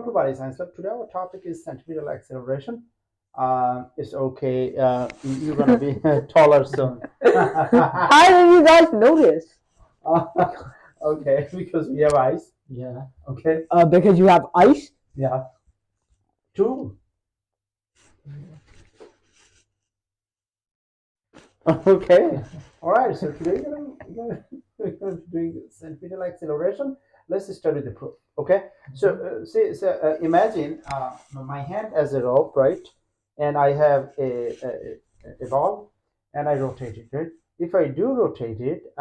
To Bari Science Lab. Today our topic is centripetal acceleration. It's okay. You're gonna be taller soon. How did you guys notice? Okay, because we have ice. Yeah. Okay. Because you have ice? Yeah. Two. Okay. All right. So today we're gonna be doing centripetal acceleration. Let's study the proof. Okay. So imagine my hand as a rope, right? And I have a ball, and I rotate it, right? If I do rotate it,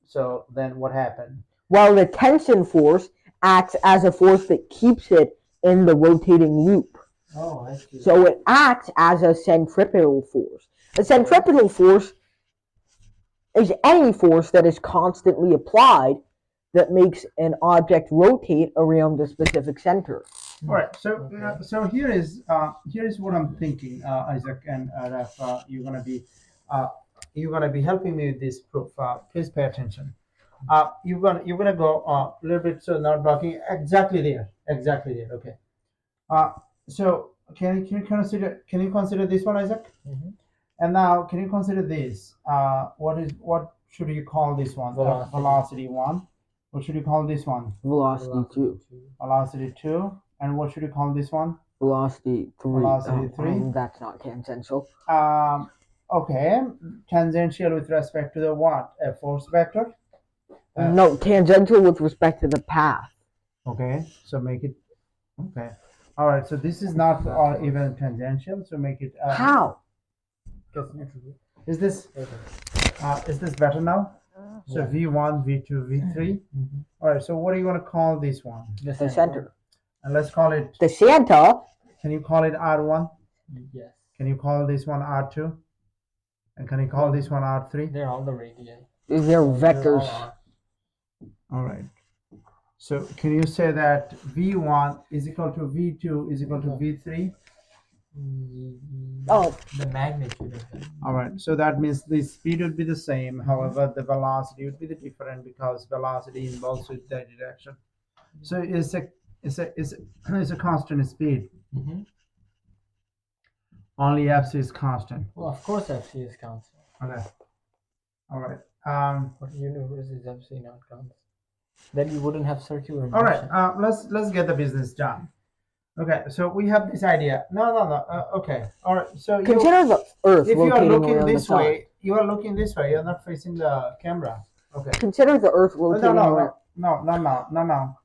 so then what happened? Well, the tension force acts as a force that keeps it in the rotating loop. Oh, I see. So it acts as a centripetal force. A centripetal force is any force that is constantly applied that makes an object rotate around a specific center. All right. So here is what I'm thinking, Isaac and Raf. You're gonna be helping me with this proof. Please pay attention. You're gonna go a little bit, so not blocking exactly there. Exactly there. Okay. So can you consider this one, Isaac? Mm-hmm. And now can you consider this? What should you call this one? Velocity one. What should you call this one? Velocity 2. Velocity two. And what should you call this one? Velocity 3. Velocity 3. That's not tangential. Okay. Tangential with respect to the what? A force vector? No, tangential with respect to the path. Okay. So make it. Okay. All right. So this is not even tangential. So make it. How? Is this better now? So Yeah. V1, V2, V3. Mm-hmm. All right. So what are you going to call this one? The center. And let's call it. The Santa. Can you call it R1? Yes. Can you call this one R2? And can you call this one R3? They're all the radii. They're vectors. All right. So can you say that V1 is equal to V2 is equal to V3? Oh. The magnitude of it. All right. So that means the speed would be the same. However, the velocity would be the different because velocity involves with the direction. So it's a constant speed. Mm-hmm. Only FC is constant. Well, of course FC is constant. Okay. All right. But universe is FC not constant. Then you wouldn't have circular motion. All right. Let's get the business done. Okay. So we have this idea. No. Okay. All right. So Consider the Earth if you are rotating looking around this the sun. way, you are looking this way. You're not facing the camera. Okay. Consider the Earth rotating around. No.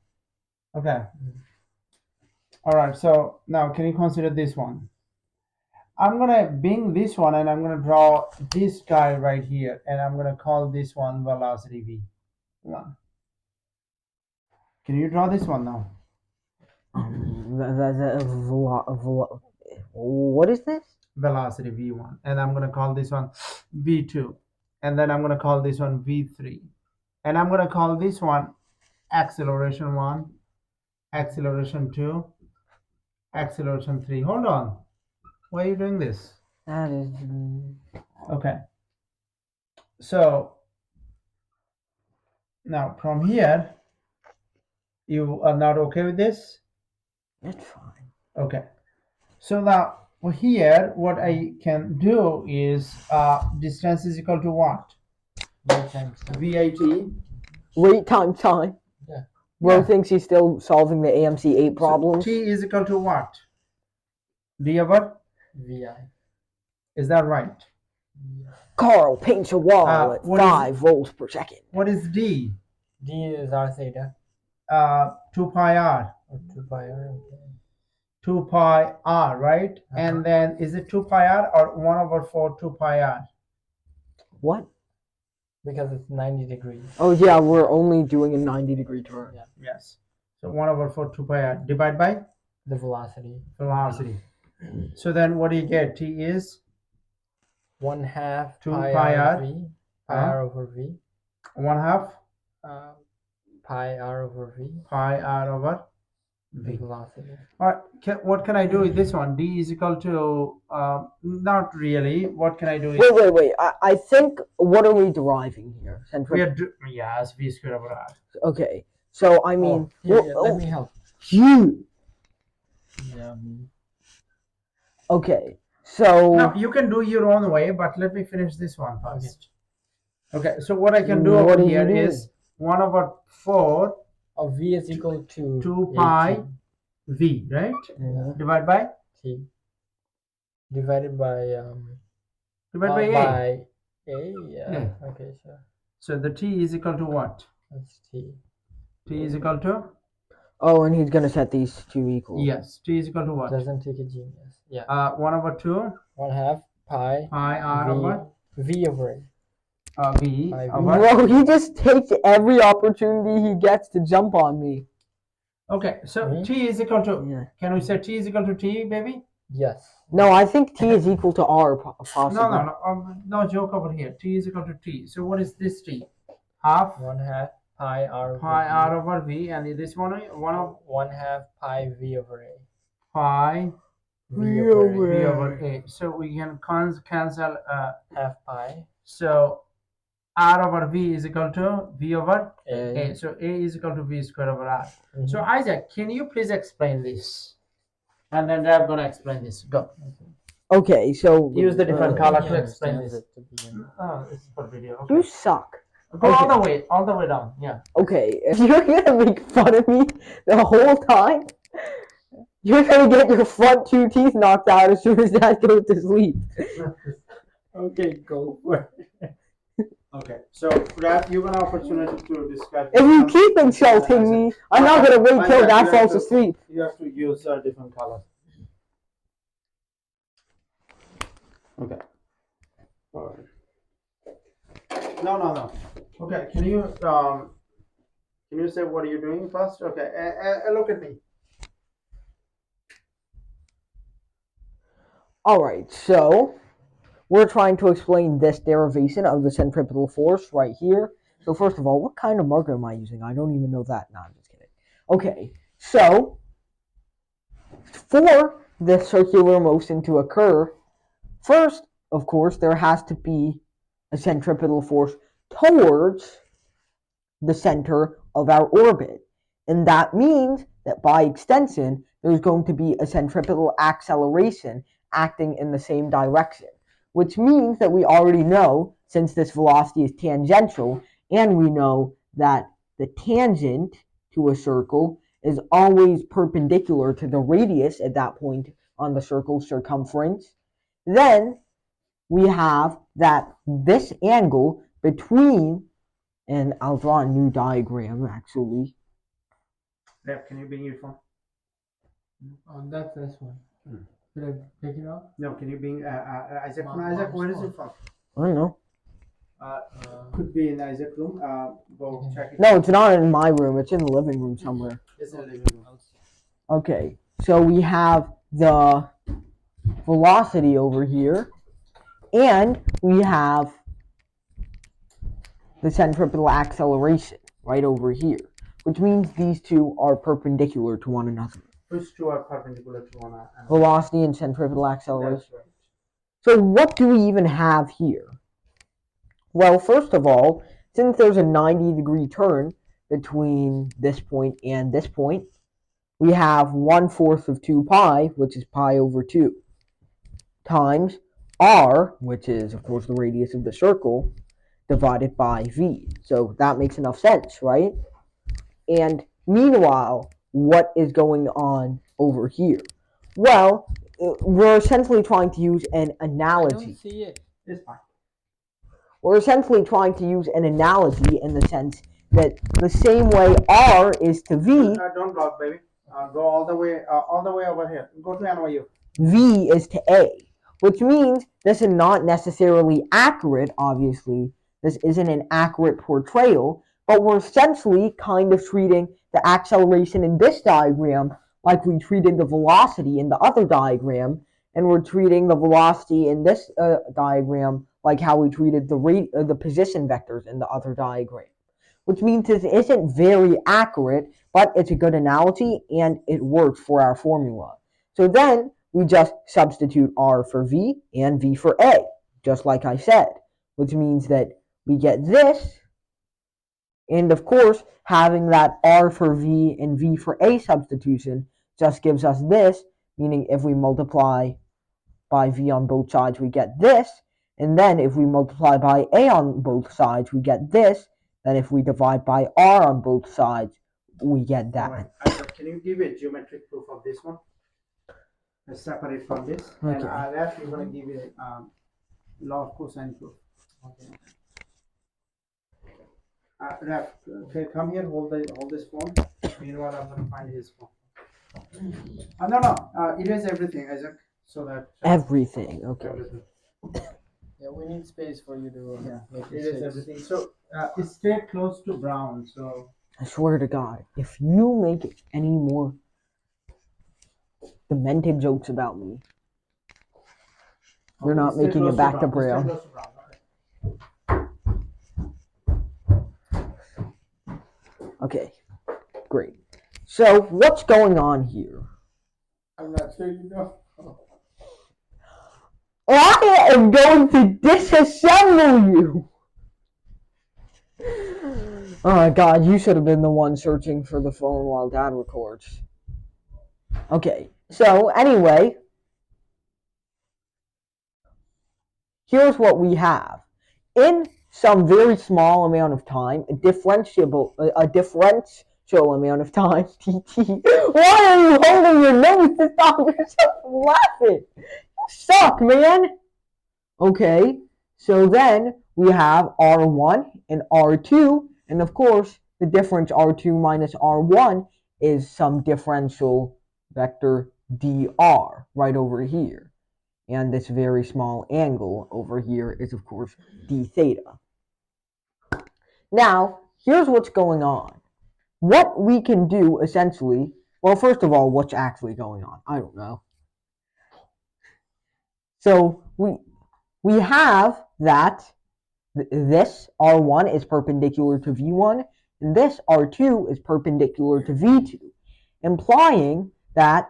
Okay. All right. So now, can you consider this one? I'm gonna bing this one, and I'm gonna draw this guy right here, and I'm gonna call this one velocity V1. Can you draw this one now? What is this? Velocity V1, and I'm gonna call this one V2, and then I'm gonna call this one V3, and I'm gonna call this one acceleration 1, acceleration 2, acceleration 3. Hold on. Why are you doing this? That is. Okay. So now from here, you are not okay with this? That's fine. Okay. So now here, what I can do is distance is equal to what? Rate times time. VIT. Rate times time. Yeah. Bro Yeah. thinks he's still solving the AMC 8 problems. So T is equal to what? D over? VI. Is that right? Carl paints a wall at what 5 volts per second. What is D? D is R theta. 2 pi r. Or 2 pi r. Okay. 2 pi r, right? And then is it 2 pi r or 1 over 4 2 pi r? What? Because it's 90 degrees. Oh yeah, we're only doing a 90-degree turn. Yeah. Yes. So 1 over 4 2 pi r. Divide by The velocity. velocity. So then what do you get? T is 1/2 2 pi pi r r. v. Pi r over v. 1/2 Pi r over v. pi r over The v. velocity. All right. What can I do with this one? D is equal to not really. What can I do? Wait. I think, what are we deriving here? We are yes, v squared over r. Okay. So, I mean... Here, let me help. You! Okay, so No, you can do your own way, but let me finish this one first. Okay, so what I can do What over is he here doing? is 1 over 4 of v is equal to 2 pi v, right? Mhm. Divide by t divided by divide by a. by a. Yeah. Yeah. Okay, sure. So the t is equal to what? That's t. T is equal to oh, and he's gonna set these two equal. yes. T is equal to what? Doesn't take a genius. Yeah. 1 over 2 1/2 pi pi r over v over a. v Pi v. over. Bro, he just takes every opportunity he gets to jump on me. Okay, so Mhm. t is equal to. Yeah. Can we say t is equal to t, baby? Yes. No, I think t is equal to r, possibly. No joke over here. T is equal to t. So what is this t? Half 1/2 pi r pi over r over v, and this one of 1/2 pi v over a. pi V over over v a. over a. So we can cancel. Half pi So r over v is equal to v over a. a. So a is equal to v squared over r. Mhm. So Isaac, can you please explain this? And then I'm gonna explain this. Go. Okay, so Use the different color He to explain understands this. it to begin with. Oh, it's for video. you Okay. suck. Go all the way down. Yeah. Okay, if you're gonna make fun of me the whole time, you're gonna get your front two teeth knocked out as soon as Dad goes to sleep. Okay, go for it. Okay, so Raf, you have an opportunity to describe. If you keep insulting me, I'm not gonna wait till Dad falls asleep. You have to use a different color. Okay. All right. No. Okay, can you say what are you doing first? Okay, look at me. Alright, so we're trying to explain this derivation of the centripetal force right here. So first of all, what kind of marker am I using? I don't even know that. No, I'm just kidding. Okay, so for the circular motion to occur, first, of course, there has to be a centripetal force towards the center of our orbit. And that means that by extension, there's going to be a centripetal acceleration acting in the same direction, which means that we already know, since this velocity is tangential, and we know that the tangent to a circle is always perpendicular to the radius at that point on the circle's circumference, then we have that this angle between, and I'll draw a new diagram actually. Raf, can you bring your phone? Oh, that's this one. Should I take it off? No, can you bring Isaac? Mom's Isaac, where is phone. your phone? I don't know. Could be in Isaac's room. Go check it. No, it's not in my room. It's in the living room somewhere. It's in the living room. Okay, so we have the velocity over here, and we have the centripetal acceleration right over here, which means these two are perpendicular to one another. Which two are perpendicular to one another? Velocity and centripetal acceleration. That's right. So what do we even have here? Well, first of all, since there's a 90-degree turn between this point and this point, we have 1/4 of 2 pi, which is pi over 2, times r, which is, of course, the radius of the circle, divided by v. So that makes enough sense, right? And meanwhile, what is going on over here? Well, we're essentially trying to use an I analogy. don't see it. It's fine. We're essentially trying to use an analogy in the sense that the same way r is to v, Don't block, baby. Go all the way over here. Go to NYU. v is to a, which means this is not necessarily accurate, obviously. This isn't an accurate portrayal, but we're essentially kind of treating the acceleration in this diagram like we treated the velocity in the other diagram, and we're treating the velocity in this diagram like how we treated the position vectors in the other diagram. Which means this isn't very accurate, but it's a good analogy, and it works for our formula. So then we just substitute r for v and v for a, just like I said, which means that we get this, and of course, having that r for v and v for a substitution just gives us this, meaning if we multiply by v on both sides, we get this. And then if we multiply by a on both sides, we get this. Then if we divide by r on both sides, we get that. All right. Can you give a geometric proof of this one? Let's separate from this. Okay. And after you're going to give you law of cosine proof. Okay. Raf, okay, come here, hold this phone. Meanwhile, I'm going to find his phone. No. Erase everything, Isaac, so that. Everything, okay. Everything. Yeah, we need space for you to make Erase mistakes. everything. So stay close to brown. So. I swear to God, if you make any more demented jokes about me, you're not stay making close it back to brown. Stay Braille. close to brown. Okay, great. So, what's going on here? I'm not sure you know. I am going to disassemble you! Oh my God, you should have been the one searching for the phone while Dad records. Okay, so anyway, here's what we have. In some very small amount of time, a differential amount of time, dt. Why are you holding your nose to stop yourself from laughing? You suck, man! Okay, so then we have R1 and R2, and of course, the difference R2 minus R1 is some differential vector dr right over here. And this very small angle over here is, of course, d theta. Now, here's what's going on. What we can do, essentially, well, first of all, what's actually going on? I don't know. So, we have that this R1 is perpendicular to V1, and this R2 is perpendicular to V2, implying that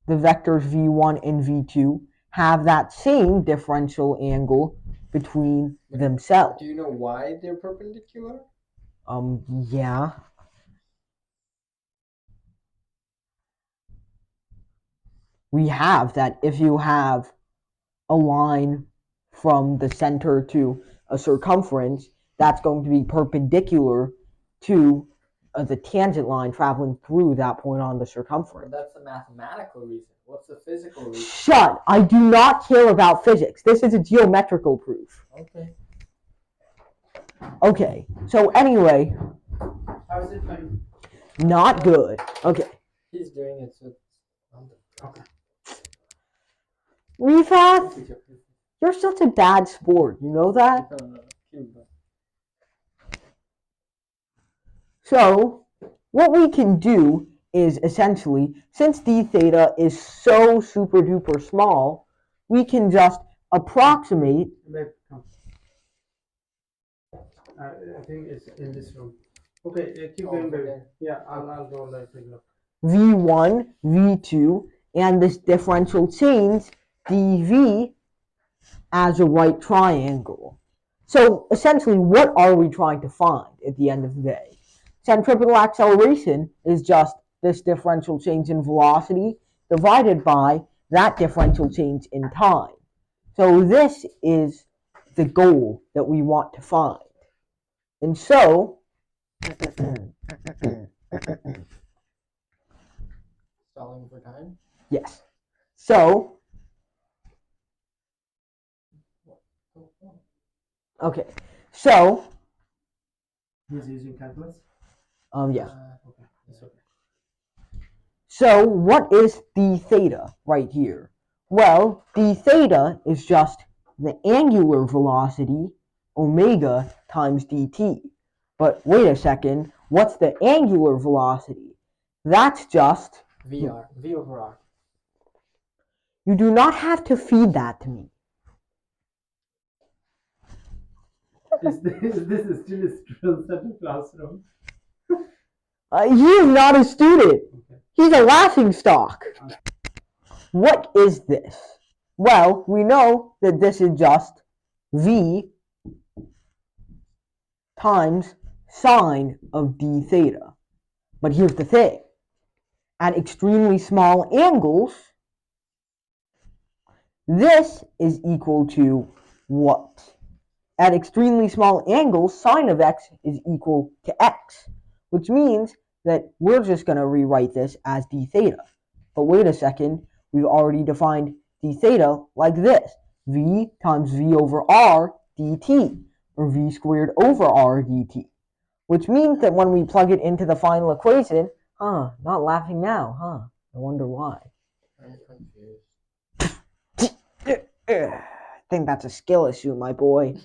the vectors V1 and V2 have that same differential angle between themselves. Do you know why they're perpendicular? Yeah. We have that if you have a line from the center to a circumference, that's going to be perpendicular to the tangent line traveling through that point on the circumference. That's the mathematical reason. What's the physical reason? Shut! I do not care about physics. This is a geometrical proof. Okay. Okay, so anyway. How is it going? Not good. Okay. He's doing it, so Okay. Rifat, you're such a bad sport. You know that? So, what we can do is essentially, since d theta is so super duper small, we can just approximate. I think it's in this room. Okay, keep going, baby. Yeah, I'll go like look. V1, V2, and this differential change dv as a right triangle. So essentially, what are we trying to find at the end of the day? Centripetal acceleration is just this differential change in velocity divided by that differential change in time. So this is the goal that we want to find. And so, stalling for time? yes. So, okay. So, he's using calculus? yeah. Okay, that's okay. So, what is d theta right here? Well, d theta is just the angular velocity, omega, times dt. But wait a second, what's the angular velocity? That's just V over R. You do not have to feed that to me. Is this still a student at the classroom? He is not a student. Okay. He's a laughing stock. What is this? Well, we know that this is just v times sine of d theta. But here's the thing. at extremely small angles, this is equal to what? At extremely small angles, sine of x is equal to x, which means that we're just going to rewrite this as d theta. But wait a second, we've already defined d theta like this: v times v over r dt, or v squared over r dt, which means that when we plug it into the final equation, not laughing now, I wonder why. I'm confused. I think that's a skill issue, my boy.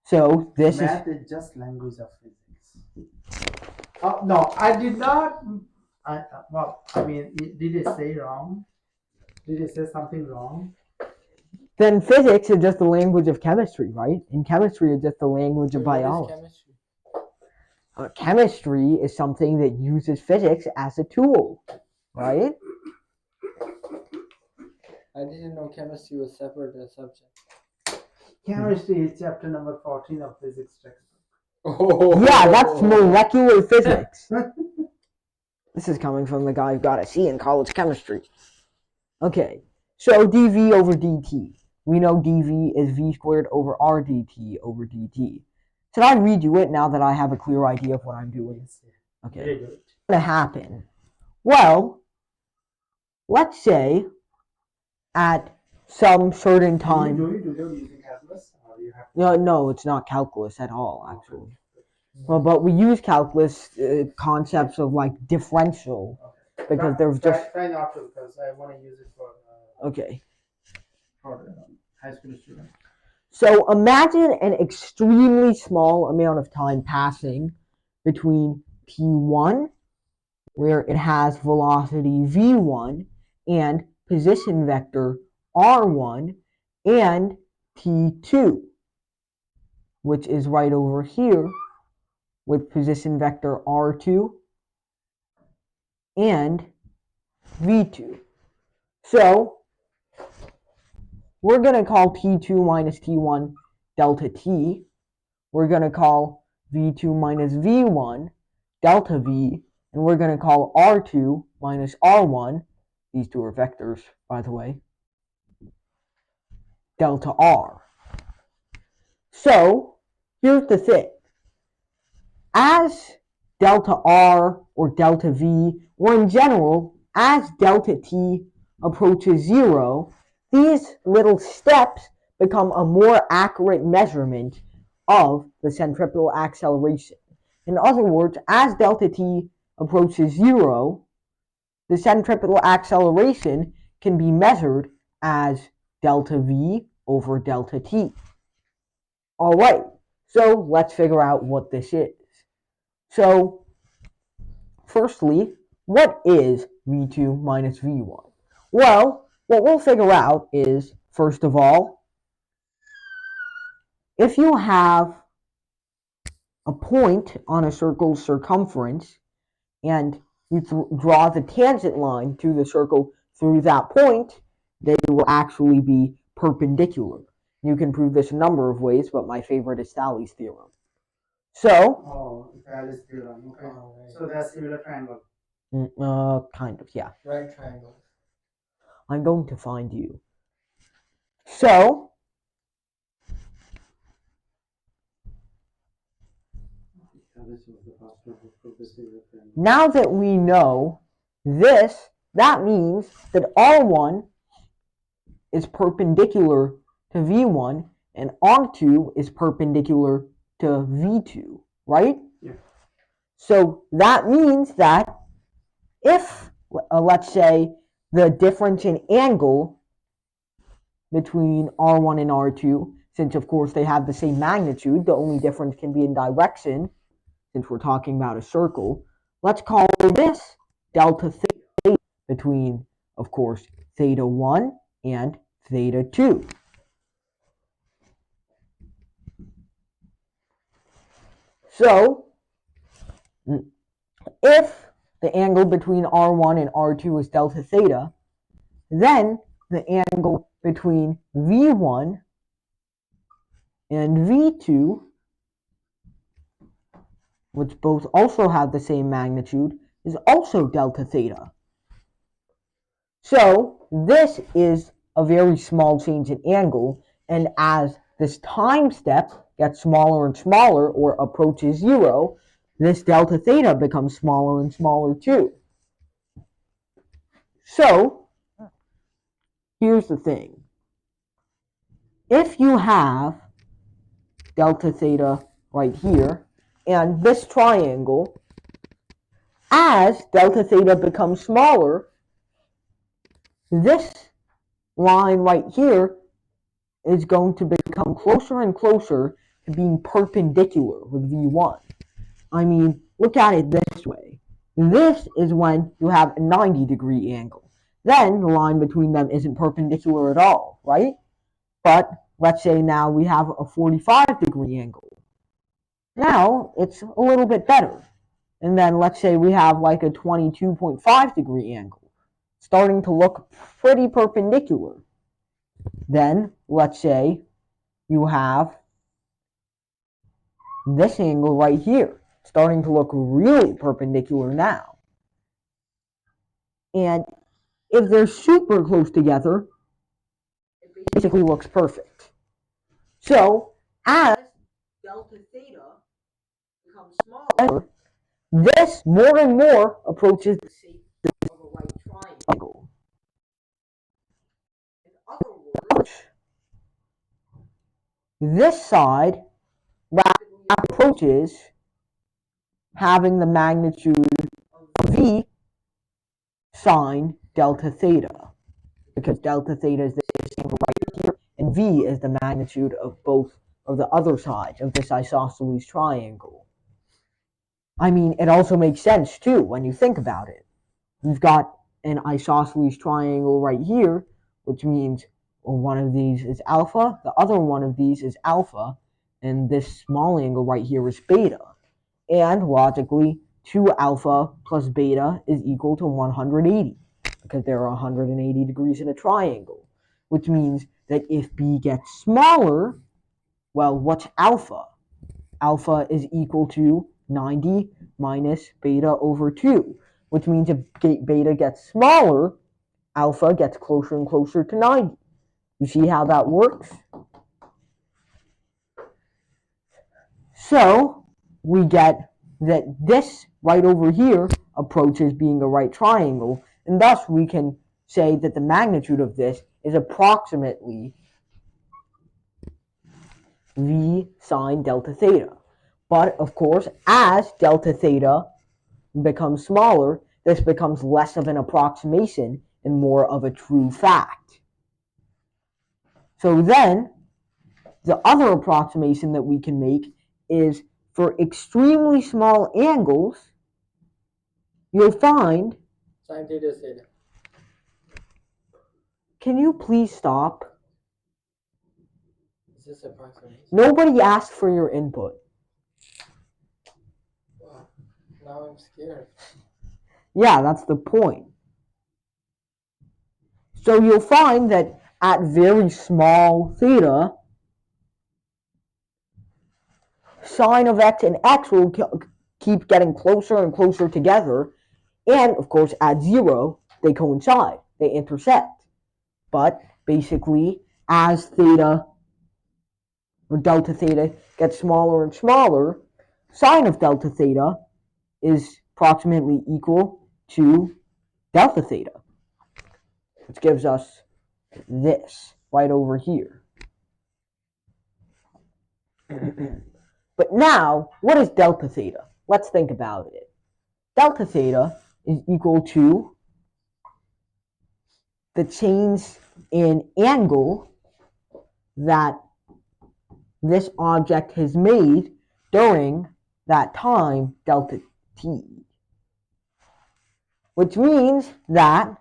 So this Math is just language of physics. Oh no, I did not. I mean, did it say wrong? Did it say something wrong? then physics is just the language of chemistry, right? And chemistry is just the language of What is biology. chemistry? Chemistry is something that uses physics as a tool, right? I didn't know chemistry was separate a subject. Chemistry is chapter number 14 of physics textbook. Oh. Yeah, that's molecular physics. This is coming from the guy who got a C in college chemistry. Okay, so dv over dt. We know dv is v squared over r dt over dt. Should I redo it now that I have a clear idea of what I'm doing? Okay. Very good. What's going to happen? Well, let's say at some certain time. Do you do that using calculus? Or you have No, it's not calculus at all, actually. Well, but we use calculus concepts of like differential because there's just. Try not to, because I want to use it for Okay. for high school students. So imagine an extremely small amount of time passing between T1, where it has velocity V1, and position vector R1, and T2, which is right over here with position vector R2 and V2. So we're going to call T2 minus T1 delta T. We're going to call V2 minus V1 delta V. And we're going to call R2 minus R1, these two are vectors, by the way, delta R. So here's the thing. As delta R or delta V, or in general, as delta T approaches 0, these little steps become a more accurate measurement of the centripetal acceleration. In other words, as delta T approaches 0, the centripetal acceleration can be measured as delta V over delta T. All right, so let's figure out what this is. So, firstly, what is V2 minus V1? Well, what we'll figure out is, first of all, if you have a point on a circle's circumference and you draw the tangent line to the circle through that point, they will actually be perpendicular. You can prove this a number of ways, but my favorite is Thales' theorem. So, Thales theorem. Okay. Oh, right. So that's similar triangle. Kind of, yeah. Right triangle. I'm going to find you. So, now that we know this, that means that R1 is perpendicular to V1 and R2 is perpendicular to V2, right? Yeah. So that means that if, let's say, the difference in angle between R1 and R2, since of course they have the same magnitude, the only difference can be in direction, since we're talking about a circle, let's call this delta theta between, of course, theta 1 and theta 2. So, if the angle between R1 and R2 is delta theta, then the angle between V1 and V2 which both also have the same magnitude, is also delta theta. So this is a very small change in angle, and as this time step gets smaller and smaller or approaches zero, this delta theta becomes smaller and smaller too. So here's the thing. If you have delta theta right here, and this triangle, as delta theta becomes smaller, this line right here is going to become closer and closer to being perpendicular with V1. I mean, look at it this way. This is when you have a 90-degree angle. Then the line between them isn't perpendicular at all, right? But let's say now we have a 45-degree angle. Now it's a little bit better. And then let's say we have like a 22.5-degree angle, starting to look pretty perpendicular. Then let's say you have this angle right here, starting to look really perpendicular now. And if they're super close together, it basically looks perfect. So as delta theta becomes smaller, this more and more approaches the shape of a right triangle. In other words, this side rapidly approaches having the magnitude of V sine delta theta, because delta theta is this angle right here, and V is the magnitude of both of the other sides of this isosceles triangle. I mean, it also makes sense too when you think about it. We've got an isosceles triangle right here, which means one of these is alpha, the other one of these is alpha, and this small angle right here is beta. And logically, 2 alpha plus beta is equal to 180, because there are 180 degrees in a triangle, which means that if B gets smaller, well, what's alpha? Alpha is equal to 90 minus beta over 2, which means if beta gets smaller, alpha gets closer and closer to 90. You see how that works? So we get that this right over here approaches being a right triangle, and thus we can say that the magnitude of this is approximately V sine delta theta. But of course, as delta theta becomes smaller, this becomes less of an approximation and more of a true fact. So then, the other approximation that we can make is for extremely small angles, you'll find... Sine theta is theta. Can you please stop? Is this approximation? Nobody asked for your input. Wow. Now I'm scared. Yeah, that's the point. So you'll find that at very small theta, sine of x and x will keep getting closer and closer together, and of course at 0 they coincide, they intersect. But basically, as theta or delta theta gets smaller and smaller, sine of delta theta is approximately equal to delta theta, which gives us this right over here. But now, what is delta theta? Let's think about it. Delta theta is equal to the change in angle that this object has made during that time, delta t. Which means that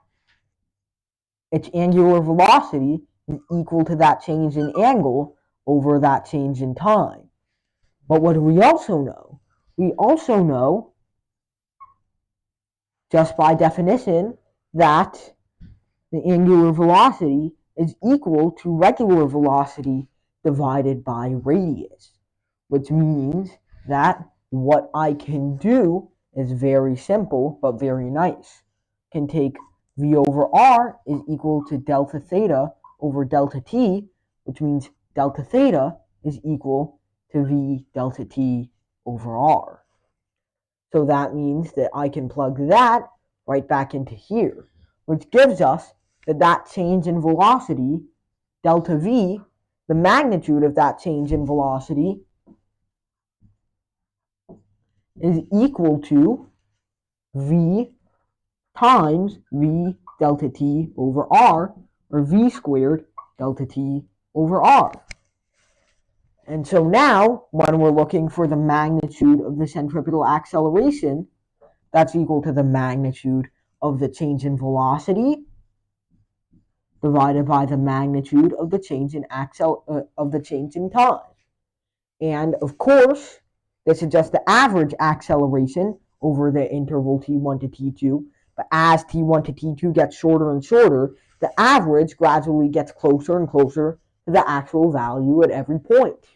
its angular velocity is equal to that change in angle over that change in time. But what do we also know? We also know, just by definition, that the angular velocity is equal to regular velocity divided by radius, which means that what I can do is very simple but very nice. I can take V over R is equal to delta theta over delta t, which means delta theta is equal to V delta t over R. So that means that I can plug that right back into here, which gives us that change in velocity, delta V, the magnitude of that change in velocity is equal to V times V delta t over R, or V squared delta t over R. And so now, when we're looking for the magnitude of the centripetal acceleration, that's equal to the magnitude of the change in velocity divided by the magnitude of the change in time. And of course, this is just the average acceleration over the interval t1 to t2. But as t1 to t2 gets shorter and shorter, the average gradually gets closer and closer to the actual value at every point.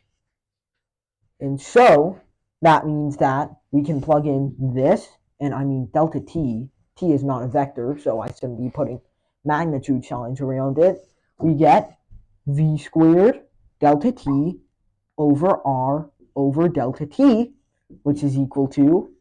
And so that means that we can plug in this, and I mean delta t. T is not a vector, so I shouldn't be putting magnitude signs around it. We get v squared delta t over r over delta t, which is equal to